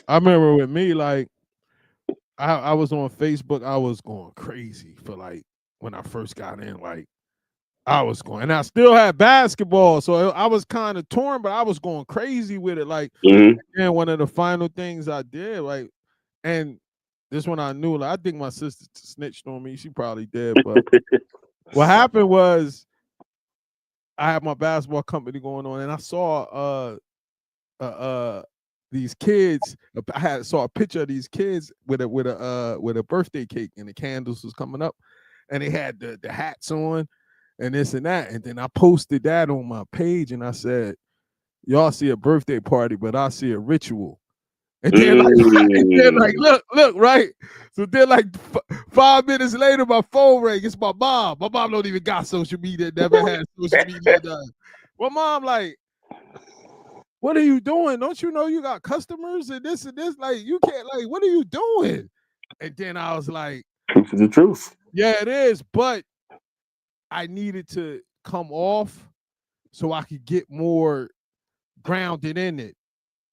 I remember with me, like I was on Facebook, I was going crazy for like when I first got in, like I was going, and I still had basketball, so I was kind of torn, but I was going crazy with it. Like, Hmm. and one of the final things I did, like, and this one I knew, like, I think my sister snitched on me. She probably did, but what happened was I had my basketball company going on, and I saw these kids. I saw a picture of these kids with a birthday cake, and the candles was coming up, and they had the hats on, and this and that. And then I posted that on my page, and I said, "Y'all see a birthday party, but I see a ritual." And then like, and then like, Mm. look, right. So then like 5 minutes later, my phone rang. It's my mom. My mom don't even got social media. Never had social media done. Well, mom, like, what are you doing? Don't you know you got customers and this and this? Like, you can't, like, what are you doing? And then I was like, Truth is the truth. yeah, it is. But I needed to come off so I could get more grounded in it.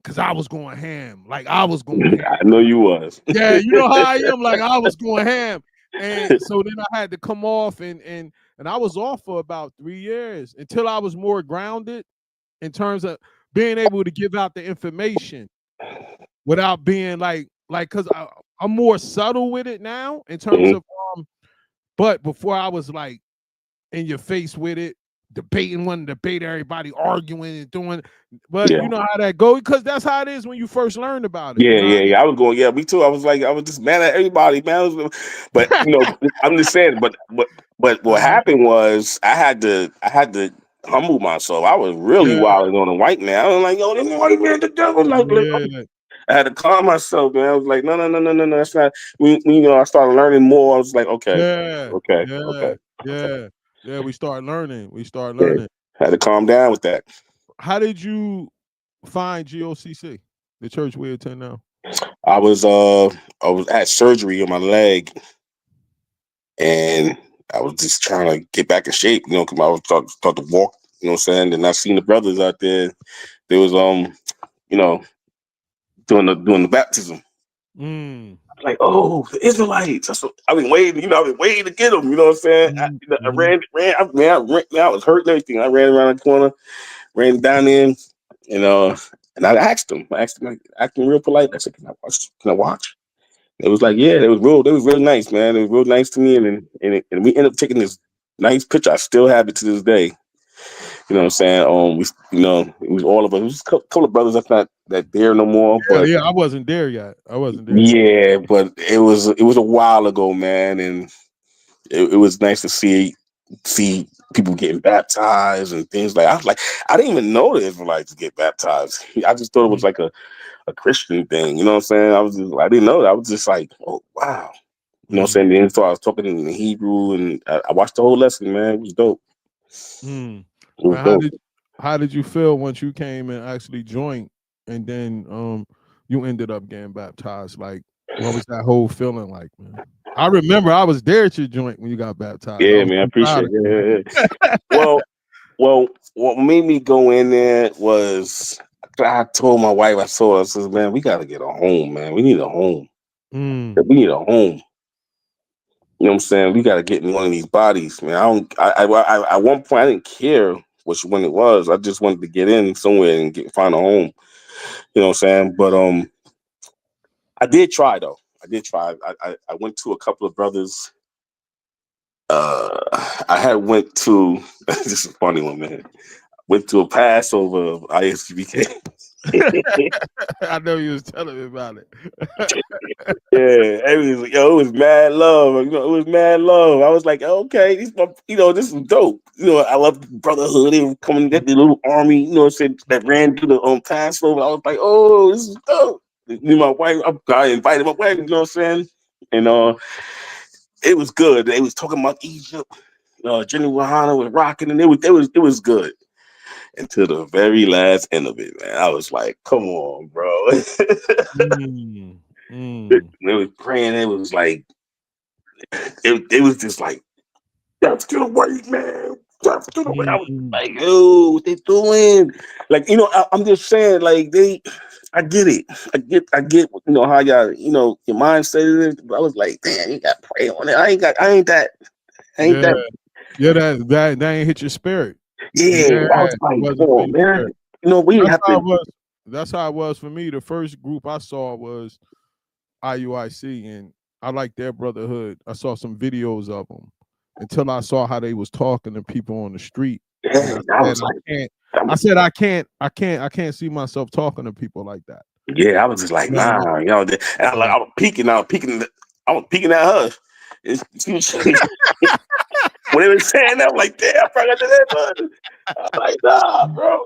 Cause I was going ham. Like I was going ham. I know you was. Yeah, you know how I am. Like I was going ham. And so then I had to come off and I was off for about 3 years until I was more grounded in terms of being able to give out the information without being like because I'm more subtle with it now in terms Mhm. of but before I was like in your face with it, debating, wanting to debate everybody, arguing and doing, but Yeah. you know how that goes because that's how it is when you first learned about it. Yeah, You know yeah, yeah. I was going, yeah, me too. I was just mad at everybody, man. But I'm just saying. But what uh, happened was I had to humble myself. I was really yeah, wilding on a white man. I was like, yo, this white man, the devil. yeah, I had to calm myself, man. I was like, no, no, no, no, no, no. That's not. I started learning more. I was like, okay, yeah, okay, okay, yeah, okay. yeah, yeah. We start learning. We start Yeah. learning. Had to calm down with that. How did you find GOCC, the church we attend now? I was uh I was at surgery on my leg, and I was just trying to get back in shape, because I was start to walk, what I'm saying? And I seen the brothers out there. They was you know, doing the baptism. Mm, Like, oh, the Israelites. I've been waiting, I've been waiting to get them, you know what I'm saying? mhm, I mhm. ran, I was hurt and everything. I ran around the corner, ran down there, and and I asked him, like, acting real polite. I said, "Can I watch? Can I watch?" It was like, yeah, it was real. It was real nice, man. It was real nice to me, and we ended up taking this nice picture. I still have it to this day. You know what I'm saying? It was all of us. It was a couple of brothers that's not that there no more, but Yeah, I wasn't there yet. yeah, but it was a while ago, man, and it was nice to see people getting baptized and things like. I was like, I didn't even know the Israelites get baptized. I just thought it was like a Christian thing. You know what I'm saying? I didn't know that. I was just like, oh wow. You know what I'm saying? Then so I was talking in Hebrew, and I watched the whole lesson, man. It was dope. It was But dope. how did you feel once you came and actually joined, and then you ended up getting baptized? Like, what was that whole feeling like, man? I remember I was there at your joint when you got baptized. I Yeah, was man, I so proud appreciate of it. you. Yeah. Well, what made me go in there was I told my wife, I said, man, we got to get a home, man. We need a home. Mm, We need a home. You know what I'm saying? We got to get in one of these bodies, man. At one point, I didn't care which one it was. I just wanted to get in somewhere and find a home. You know what I'm saying? But I did try though. I did try. I went to a couple of brothers. I had went to this is a funny one, man. Went to a Passover of ISBK. I know you was telling me about it. Yeah, it was mad love. You know, it was mad love. I was like, okay, this is dope. You know, I love brotherhood. They were coming, get the little army. You know, said that ran through the Passover. I was like, oh, this is dope. Me, my wife, I invited my wife. You know what I'm saying? And it was good. They was talking about Egypt. Jenny Wahana was rocking, and it was good until the very last end of it, man. I was like, come on, bro. Mm, They was praying. It was like it was just like that's gonna wait, man. That's gonna wait. I was mm. like, yo, what they doing? Like, I'm just saying, like I get it. I get how y'all, your mindset is. But I was like, damn, you got to pray on it. I ain't that. I ain't Yeah, that. yeah, that ain't hit your spirit. Yeah, Yeah, I was it like, wasn't oh for your man, spirit. we That's have how to. it was. That's how it was for me. The first group I saw was IUIC, and I liked their brotherhood. I saw some videos of them until I saw how they was talking to people on the street, and Yeah, I was like, I can't see myself talking to people like that. yeah, I was just like, You know what nah, and I I was peeking, I was peeking at her. And when they were saying that, I'm like, damn, I forgot that. I'm like, nah, bro.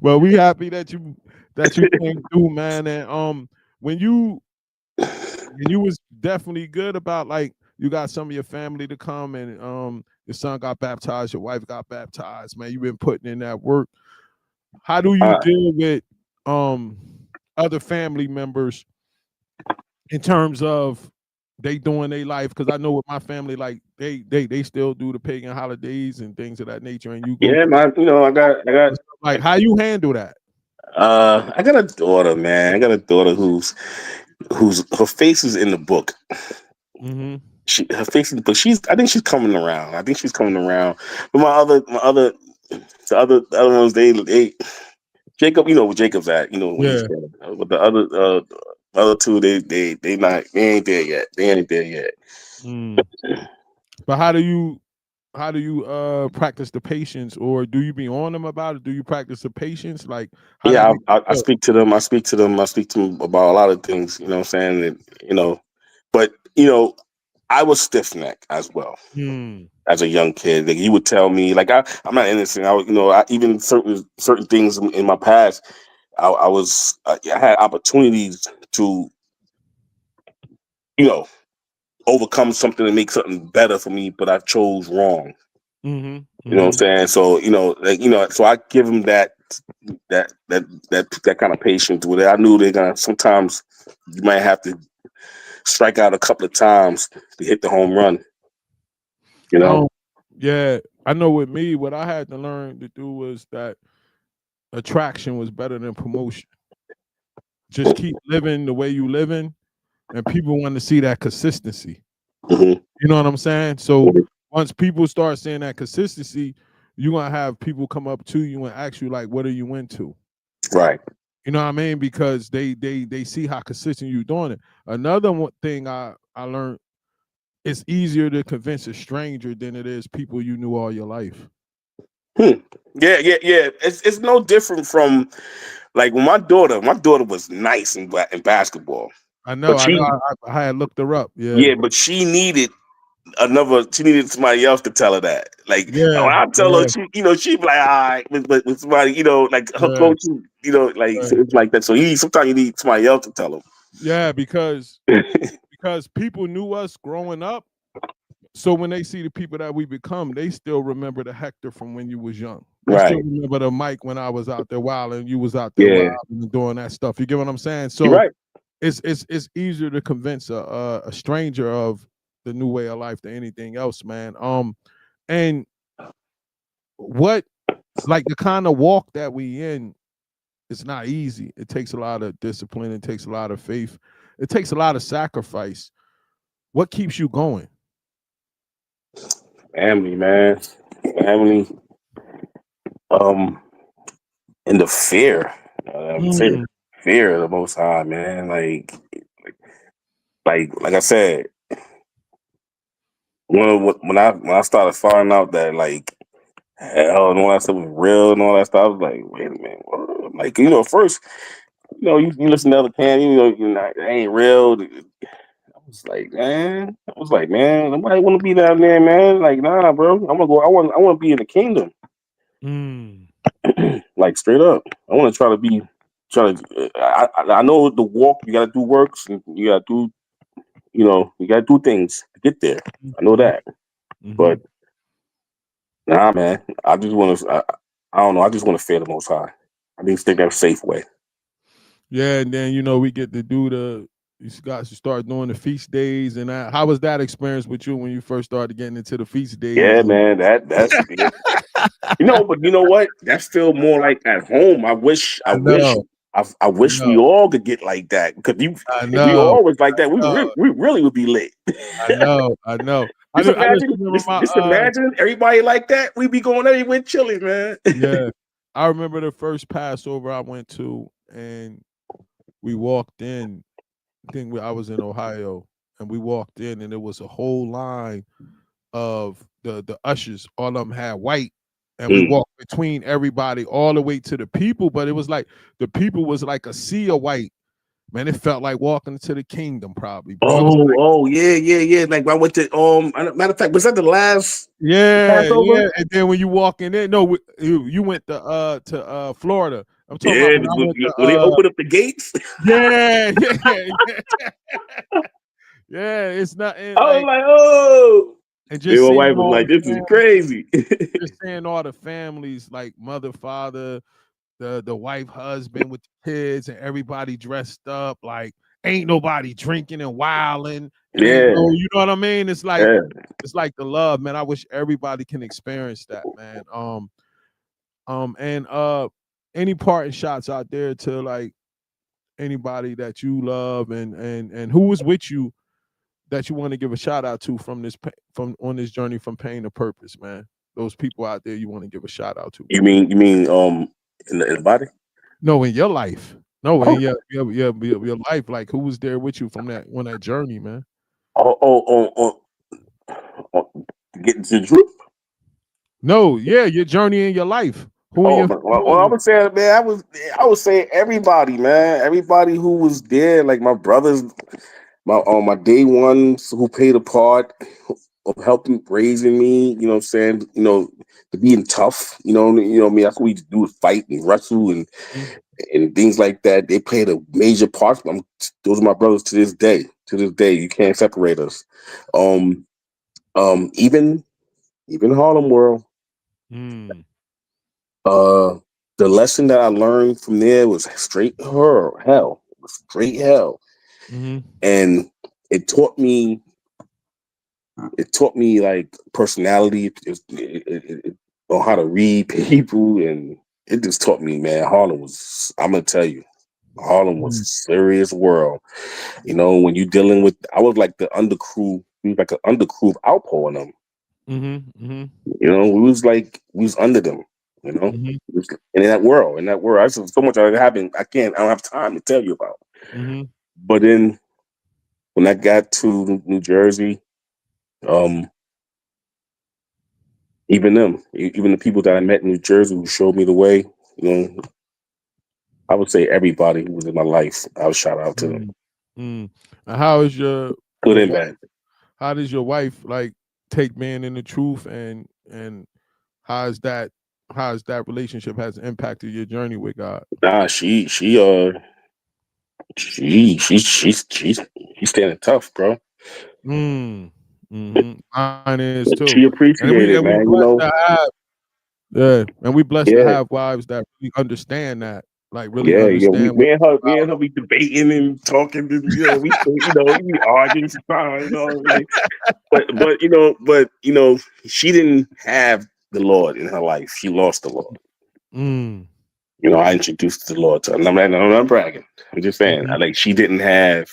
well, we happy that you came through, man. And when you was definitely good about, like, you got some of your family to come, and your son got baptized, your wife got baptized, man. You've been putting in that work. How do you deal with other family members in terms of they doing their life? Because I know with my family, like they still do the pagan holidays and things of that nature, and you go Yeah, man. like, how you handle that? I got a daughter, man. I got a daughter who's her face is in the book. Mm-hmm. Her face in the book. I think she's coming around. But the other ones, they Jacob, you know where Jacob's at. You know where he's Yeah. at. But the other two, they ain't there yet. They ain't there yet. Mm. But how do you practice the patience, or do you be on them about it? Do you practice the patience? Like, how that Yeah, make I you feel? speak to them. I speak to them about a lot of things. You know what I'm saying? And, but I was stiff necked as well Mm. as a young kid. Like, you would tell me, like, I'm not innocent. Even certain things in my past, I had opportunities to you know overcome something and make something better for me, but I chose wrong. Mm-hmm. You know what I'm Mm-hmm. saying? So so I give them that kind of patience with it. I knew they're gonna sometimes you might have to strike out a couple of times to hit the home run. You know? Yeah, I know with me, what I had to learn to do was that attraction was better than promotion. Just keep living the way you living, and people want to see that consistency. Hmm. You know what I'm saying? So once people start seeing that consistency, you're gonna have people come up to you and ask you like, what are you into? Right. You know what I mean? Because they see how consistent you're doing it. Another thing I learned, it's easier to convince a stranger than it is people you knew all your life. Yeah. It's no different from like when my daughter was nice in basketball, I know, but I know. she I had looked her up. Yeah, yeah, but she needed somebody else to tell her that. Like yeah, when I tell her, yeah, she'd be like, all right, with somebody, like her yeah, coach, like yeah. so it's like that. So sometimes you need somebody else to tell Yeah, because him. people knew us growing up. So when they see the people that we become, they still remember the Hector from when you was young. They still Right. remember the Mike when I was out there wilding, you was out there Yeah. wilding and doing that stuff. You get what I'm saying? You're So right. it's easier to convince a stranger of the new way of life than anything else, man. And what like the kind of walk that we in, it's not easy. It takes a lot of discipline. It takes a lot of faith. It takes a lot of sacrifice. What keeps you going? Family, man. Family. Um, and the fear. Mm, Fear of the Most High, man. Like I said, when I started finding out that like hell and all that stuff was real and all that stuff, I was like, wait a minute, what? Like first, you listen to other can, it ain't real. I was like, man, nobody want to be down there, man. Like, nah, bro, I'm gonna go. I want to be in the kingdom, mm. like straight up. I want to try to. I know the walk. You got to do works, and you got to do. You got to do things to get there. I know Mhm, that, but mhm. nah, man. I just want to. I don't know. I just want to fear the Most High. I need to take that safe way. Yeah, and then we get to do you guys start doing the feast days and that. How was that experience with you when you first started getting into the feast days? Yeah, man. That's it. But you know what? That's still more like at home. I know, I I wish we know, all could get like that. Because I if we know, all was like that, uh, we really would be lit. I know, I know. I just remember my Just imagine everybody like that. We'd be going everywhere chilling, man. yeah. I remember the first Passover I went to, and we walked in. I was in Ohio, and we walked in, and there was a whole line of the ushers. All of them had white, and we Mm. walked between everybody all the way to the people. But it was like the people was like a sea of white. Man, it felt like walking into the kingdom, probably, bro. It was Oh, yeah. Like I went to matter of fact, was that the last yeah, Passover? yeah. And then when you walking in, no, you went to Florida. I'm talking about Yeah, when I went to when they opened up the gates. yeah, yeah, yeah. It's not I was like like, oh. and And just my seeing wife was all like, the this is crazy. just seeing all the families, like mother, father, the wife, husband with the kids, and everybody dressed up like ain't nobody drinking and wilding, and Yeah, you know what I mean? yeah. It's like the love, man. I wish everybody can experience that, man. And any parting shots out there to like anybody that you love and who was with you that you want to give a shout out to from from on this journey from pain to purpose, man. Those people out there you want to give a shout out to, You bro. mean in the body? No, in your life. No, in Oh, your life. Like who was there with you from that journey, man? oh, getting to the truth. No, yeah, your journey in your life. Who in Oh, your well, I would say, man, I would say everybody, man, everybody who was there, like my brothers, my day ones who played a part of helping raising me. You know what I'm saying? To being tough. I mean, that's what we do is fight and wrestle Mhm. and things like that. They played a major part. Those are my brothers to this day. To this day, you can't separate us. Um, even Harlem World. Mm. Uh, the lesson that I learned from there was hell. It was straight hell, Mhm. and it taught me. It taught me like personality. On how to read people, and it just taught me, man. Harlem was. I'm gonna tell you, Harlem was Mhm. a serious world. When you dealing with, I was like the undercrew. We was like an undercrew of Outpour on them. You know, we was under them. You know, we was in that world, I saw so much that happened. I don't have time to tell you about. But then when I got to New Jersey, um, even the people that I met in New Jersey who showed me the way, you know, I would say everybody who was in my life, I would shout out to them. How is your Good and wife? bad. How does your wife like take man in the truth, and how is that relationship has impacted your journey with God? Nah, she's standing tough, bro. Mine is too, She and we appreciated, and we man. You blessed know, to have and we blessed to yeah, have wives that really understand that, like really yeah. understand what Me and it's her be debating and talking. And, you know, we be arguing sometimes. You know, like, but she didn't have the Lord in her life. She lost the Lord. about. You know, I introduced the Lord to her. I'm not bragging. I'm just saying, she didn't have.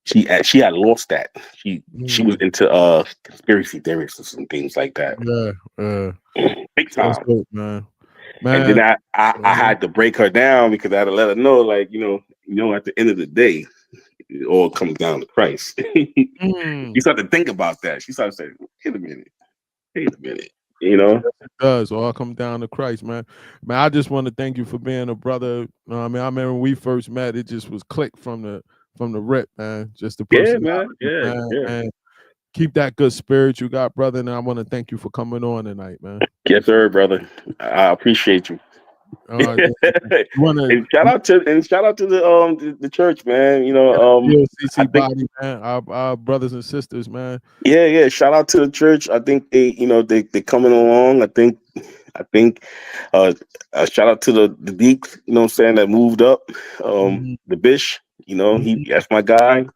She had lost that. She was into conspiracy theories and things like that. Yeah, Big that's time. dope, man. And then Man, I had to break her down because I had to let her know, like, at the end of the day, it all comes down to Christ. You start to think about that. She started saying, wait a minute. You know? it does all come down to Christ, man. Man, I just want to thank you for being a brother. I mean, I remember when we first met, it just was click from the rip, man. Just the Yeah, man. personality, Yeah, man. yeah. And keep that good spirit you got, brother. And I want to thank you for coming on tonight, man. Yes, sir, brother. I appreciate you. You want to And shout out to the church, man. I PLCC think body, man. Our brothers and sisters, man. yeah. Shout out to the church. I think they coming along. I think shout out to the deep, what I'm saying, that moved up. The Bish, that's my guy.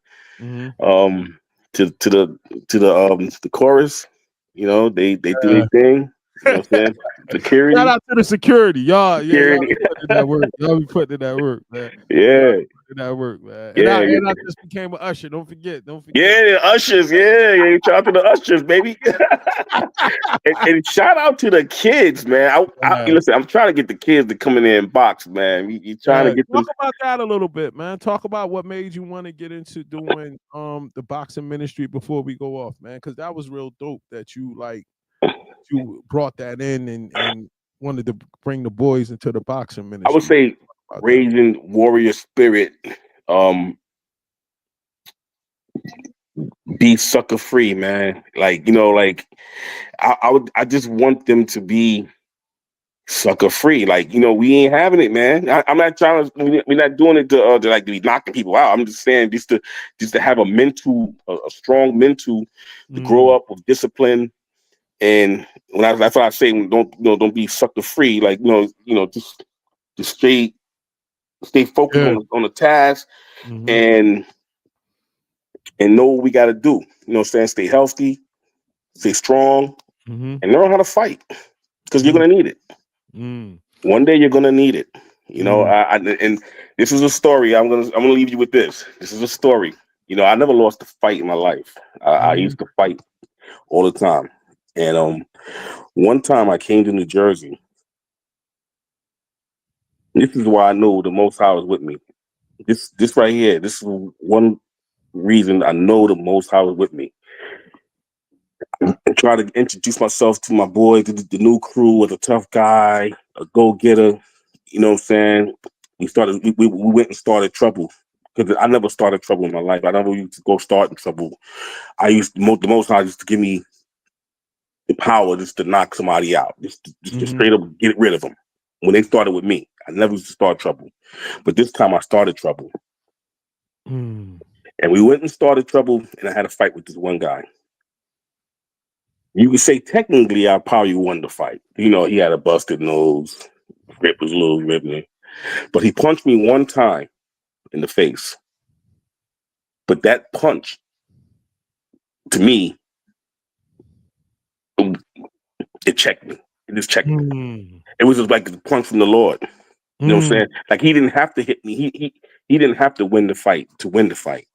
Um to the chorus, they do their thing. You know what I'm saying? Shout Security. out to the security, y'all. Yeah, y'all Security. be putting in that work. Y'all be putting in that work, man. Y'all Yeah. be putting in that work, man. And Yeah, I just became an usher. Don't forget. yeah, the ushers. Yeah. Shout out to the ushers, baby. and shout out to the kids, man. Listen, I'm trying to get the kids to come in there and box, man. You trying to get them. Talk about that a little bit, man. Talk about what made you want to get into doing the boxing ministry before we go off, man. Because that was real dope that you brought that in and wanted to bring the boys into the boxing I would ministry. say raising warrior spirit. Um, be sucker free, man. I just want them to be sucker free. We ain't having it, man. I'm not trying to. We're not doing it to be knocking people out. I'm just saying just to have a strong mental, to grow up with discipline. And that's what I say. Don't be sucker free. Just stay focused on the task and know what we got to do. You know what I'm saying? Stay healthy, stay strong, and learn how to fight because you're gonna need it. One day you're gonna need it. And this is a story. I'm gonna leave you with this. This is a story. I never lost a fight in my life. I used to fight all the time. And one time I came to New Jersey. This is why I know the Most High was with me. This right here. This is one reason I know the Most High was with me. I try to introduce myself to my boy, to the new crew, as a tough guy, a go-getter. You know what I'm saying? We went and started trouble. Because I never started trouble in my life. I never used to go start in trouble. The Most High used to give me the power just to knock somebody out, just to straight up get rid of them. When they started with me, I never used to start trouble. But this time I started trouble. And we went and started trouble, and I had a fight with this one guy. You could say technically I probably won the fight. He had a busted nose, grip was a little ripping, but he punched me one time in the face. But that punch, to me, it checked me. It just checked me. It was just like a punch from the Lord. You know what I'm saying? Like he didn't have to hit me. He didn't have to win the fight to win the fight.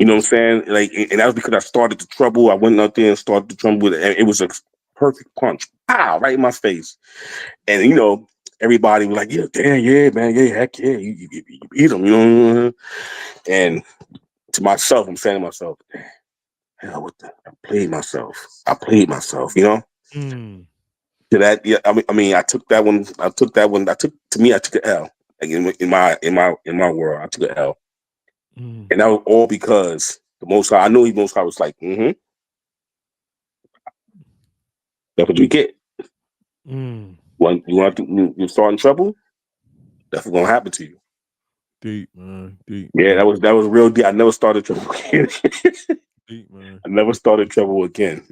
You know what I'm saying? Like, and that was because I started the trouble. I went out there and started the trouble with it. And it was a perfect punch. Pow, right in my face. And, you know, everybody was like, yeah, damn, yeah, man, yeah, heck yeah, you beat him, you know? And to myself, I'm saying to myself, hell, I played myself, you know? Mm. To that, yeah, I mean, I took an L. Like in my world, I took an L. Mm. And that was all because the Most High, I knew Most High was like, that's what you get. Mm. When you start in trouble, that's what's gonna happen to you. Deep, man. Deep, Yeah, man. that was real deep. I never started trouble again. Deep, man. I never started trouble again.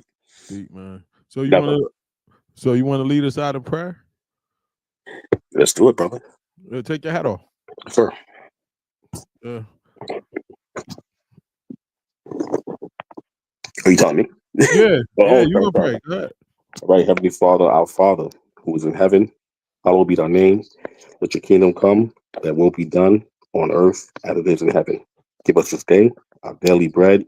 Deep, man. So you Never. want to lead us out in prayer? Let's do it, brother. Take your hat off. Sure. Uh, Are you telling me? yeah, Oh, you sorry, gonna sorry. pray. Go ahead. All right, Heavenly Father, our Father, who is in heaven, hallowed be thy name. Let your kingdom come, that will be done on earth as it is in heaven. Give us this day our daily bread,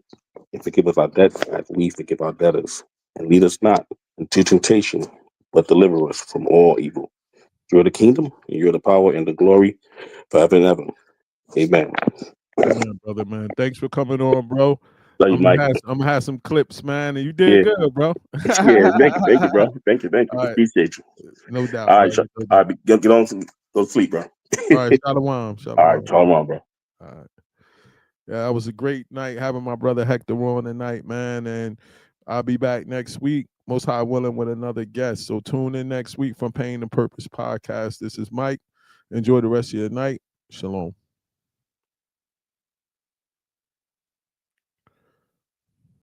and forgive us our debts as we forgive our debtors. And lead us not into temptation, but deliver us from all evil. You're the kingdom, and you're the power and the glory forever and ever. Amen. Amen, brother, man. Thanks for coming on, bro. Love you, Mike. I'm gonna have some clips, man, and you did Yeah, good, bro. yeah. Thank you, bro. Thank you. All right, Appreciate you. no doubt, All right, brother. No all doubt. right. Get on some, go to sleep, bro. All right, shalom, All right, shalom. shalom, on, bro. All right. Yeah, it was a great night having my brother Hector on tonight, man. And I'll be back next week, most high willing, with another guest. So tune in next week from Pain and Purpose Podcast. This is Mike. Enjoy the rest of your night. Shalom.